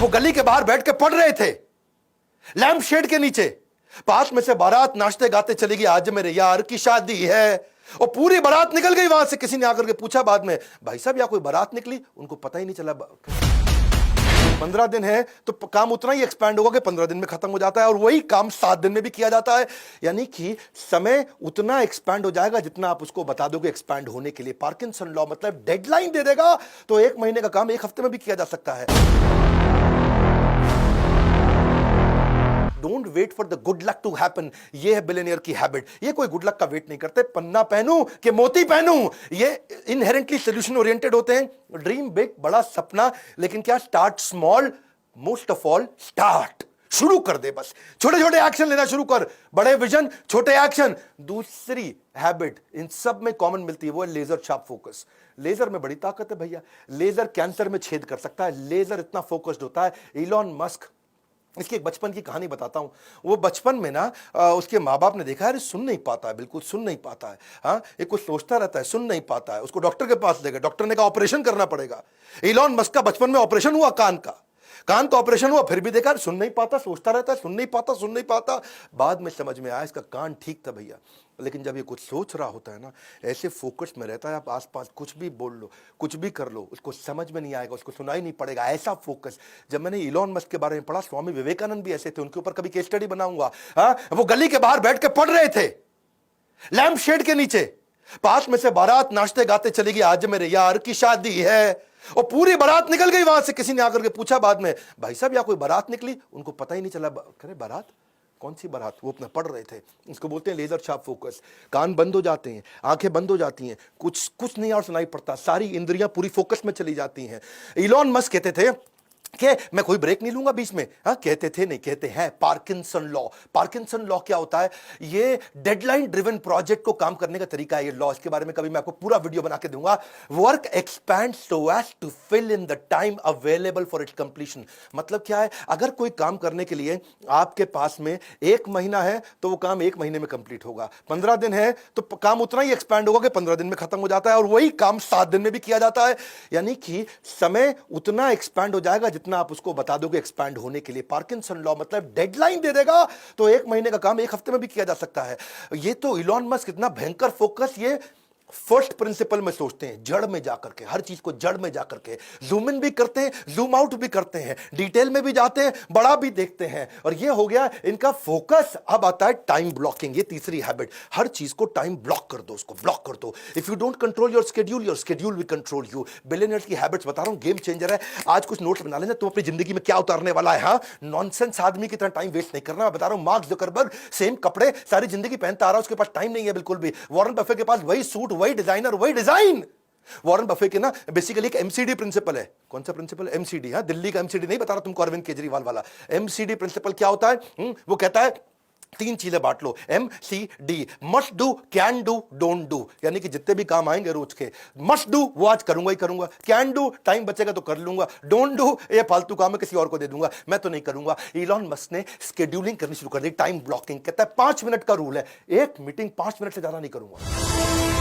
वो गली के बाहर बैठ के पढ़ रहे थे लैंप शेड के नीचे। पास में से बारात नाचते गाते चली गई, आज मेरे यार की शादी है, और पूरी बारात निकल गई वहां से। किसी ने आकर के पूछा बाद में, भाई साहब यहाँ कोई बारात निकली? उनको पता ही नहीं चला। 15 दिन है तो काम उतना ही एक्सपैंड होगा कि 15 दिन में खत्म हो जाता है, और वही काम 7 दिन में भी किया जाता है। यानी कि समय उतना एक्सपैंड हो जाएगा जितना आप उसको बता दोगे एक्सपैंड होने के लिए। पार्किंसन लॉ मतलब डेडलाइन दे देगा तो 1 महीने का काम 1 हफ्ते में भी किया जा सकता है। Don't wait for the good luck to happen, ये है बिलियनियर की हैबिट। ये कोई गुड लक का वेट नहीं करते, पन्ना पहनूं कि मोती पहनूं, ये इनहेरेंटली सोल्यूशन ओरिएंटेड होते हैं। ड्रीम बिग, बड़ा सपना, लेकिन क्या start small, most of all start, शुरू कर दे बस। छोटे छोटे एक्शन लेना शुरू कर, बड़े विजन छोटे एक्शन। दूसरी हैबिट इन सब में कॉमन मिलती है, वो है लेजर शार्प फोकस। लेजर में बड़ी ताकत है भैया, लेजर कैंसर में छेद कर सकता है, लेजर इतना फोकस्ड होता है। इलॉन मस्क, इसकी एक बचपन की कहानी बताता हूं। वो बचपन में ना उसके माँ बाप ने देखा है सुन नहीं पाता है, बिल्कुल सुन नहीं पाता है, हाँ ये कुछ सोचता रहता है, सुन नहीं पाता है। उसको डॉक्टर के पास ले गए, डॉक्टर ने कहा ऑपरेशन करना पड़ेगा। इलॉन मस्क का बचपन में ऑपरेशन हुआ, कान का ऑपरेशन हुआ, फिर भी देखा सुन नहीं पाता, सोचता रहता है, सुन नहीं पाता। बाद में समझ में आया इसका कान ठीक था भैया। लेकिन जब ये कुछ सोच रहा होता है ना, ऐसे फोकस में रहता है, आप आसपास कुछ भी बोल लो, कुछ भी कर लो, उसको समझ में नहीं आएगा, उसको सुनाई नहीं पड़ेगा, ऐसा फोकस। जब मैंने इलॉन मस्क के बारे में पढ़ा, स्वामी विवेकानंद भी ऐसे थे, उनके ऊपर कभी केस स्टडी बनाऊंगा। हाँ, वो गली के बाहर बैठ के पढ़ रहे थे लैंप शेड के नीचे। पास में से बारात नाचते गाते चली गई, आज मेरे यार की शादी है, और पूरी बारात निकल गई वहां से। किसी ने आकर के पूछा बाद में, भाई साहब यहाँ कोई बारात निकली? उनको पता ही नहीं चला। अरे बारात? कौन सी बारात? वो अपना पढ़ रहे थे। इसको बोलते हैं लेजर शार्प फोकस। कान बंद हो जाते हैं, आंखें बंद हो जाती हैं, कुछ नहीं और सुनाई पड़ता, सारी इंद्रियां पूरी फोकस में चली जाती हैं। इलॉन मस्क कहते थे कि मैं कोई ब्रेक नहीं लूंगा बीच में, हाँ कहते थे, नहीं कहते हैं। पार्किंसन लॉ, पार्किंसन लॉ क्या होता है? ये डेडलाइन ड्रिवन प्रोजेक्ट को काम करने का तरीका है ये लॉ। इसके बारे में कभी मैं आपको पूरा वीडियो बना के दूंगा। Work expand so as to fill in the time available for its completion. मतलब क्या है? अगर कोई काम करने के लिए आपके पास में 1 महीना है तो वो काम 1 महीने में कंप्लीट होगा। 15 दिन है तो काम उतना ही एक्सपैंड होगा कि 15 दिन में खत्म हो जाता है, और वही काम 7 दिन में भी किया जाता है। यानी कि समय उतना एक्सपैंड हो जाएगा जितना आप उसको बता दोगे एक्सपैंड होने के लिए। पार्किंसन लॉ मतलब डेडलाइन दे देगा तो 1 महीने का काम 1 हफ्ते में भी किया जा सकता है। ये तो इलॉन मस्क इतना भयंकर फोकस, ये फर्स्ट प्रिंसिपल में सोचते हैं, जड़ में जाकर के, हर चीज को जड़ में जाकर के। जूम इन भी करते हैं, जूम आउट भी करते हैं, डिटेल में भी जाते हैं, बड़ा भी देखते हैं, और ये हो गया इनका फोकस। अब आता है टाइम ब्लॉकिंग, ये तीसरी हैबिट। हर चीज को टाइम ब्लॉक कर दो, उसको ब्लॉक कर दो। If you don't control your schedule will control you. Billionaires की हैबिट्स बता रहा हूं, गेम चेंजर है। आज कुछ नोट्स बना लेना, तुम अपनी जिंदगी में क्या उतारने वाला है। हाँ, नॉनसेंस आदमी की तरह टाइम वेस्ट नहीं करना। मैं बता रहा हूं, मार्क जुकरबर्ग सेम कपड़े सारी जिंदगी पहनता आ रहा है, उसके पास टाइम नहीं है बिल्कुल भी। वॉरेन बफे के पास वही सूट, वही डिजाइनर, वही डिजाइन। वॉरेन बफे के ना बेसिकली एक एमसीडी प्रिंसिपल है। कौन सा प्रिंसिपल? एमसीडी। हाँ, दिल्ली का एमसीडी नहीं बता रहा तुमको, अरविंद केजरीवाल वाला। एमसीडी प्रिंसिपल क्या होता है? वो कहता है 3 चीजें बांट लो, MCD, must do, can do, don't do. यानी कि जितने भी काम आएंगे रोज के, मस्ट डू वो आज करूंगा ही करूंगा, कैन डू टाइम बचेगा तो कर लूंगा, डोंट डू ये फालतू काम है किसी और को दे दूंगा, मैं तो नहीं करूंगा। इलॉन मस्क ने शेड्यूलिंग करनी शुरू कर दी, टाइम ब्लॉकिंग। कहता है 5 मिनट का रूल है, एक मीटिंग 5 मिनट से ज्यादा नहीं करूंगा।